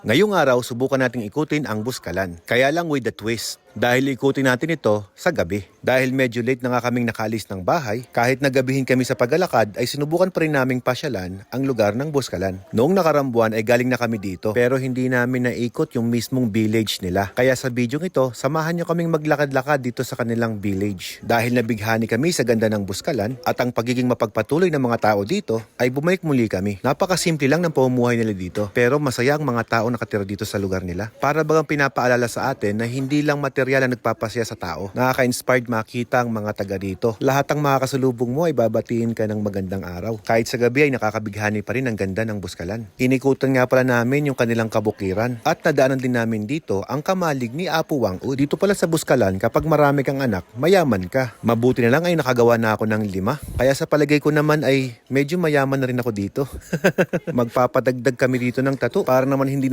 Ngayong araw, subukan nating ikutin ang Buskalan. Kaya lang with the twist. Dahil ikutin natin ito sa gabi. Dahil medyo late na nga kaming nakaalis ng bahay, kahit nagabihin kami sa paglalakad ay sinubukan pa rin naming pasyalan ang lugar ng Buskalan. Noong nakaraang buwan ay galing na kami dito pero hindi namin naikot yung mismong village nila. Kaya sa video ito, samahan nyo kaming maglakad-lakad dito sa kanilang village. Dahil nabighani kami sa ganda ng Buskalan at ang pagiging mapagpatuloy ng mga tao dito ay bumalik muli kami. Napakasimple lang ng pamumuhay nila dito pero masaya ang mga tao nakatira dito sa lugar nila. Para bagang pinapaalala sa atin na hindi lang material ang nagpapasaya sa tao. Nakaka-inspired makita ang mga taga dito. Lahat ng mga kasalubong mo ay babatiin ka ng magandang araw. Kahit sa gabi ay nakakabighani pa rin ang ganda ng Buskalan. Inikutan nga pala namin yung kanilang kabukiran at nadaanan din namin dito ang kamalig ni Apo Wang-ud. Dito pala sa Buskalan, kapag marami kang anak, mayaman ka. Mabuti na lang ay nakagawa na ako ng 5. Kaya sa palagay ko naman ay medyo mayaman na rin ako dito. Magpapadagdag kami dito ng tattoo para naman hindi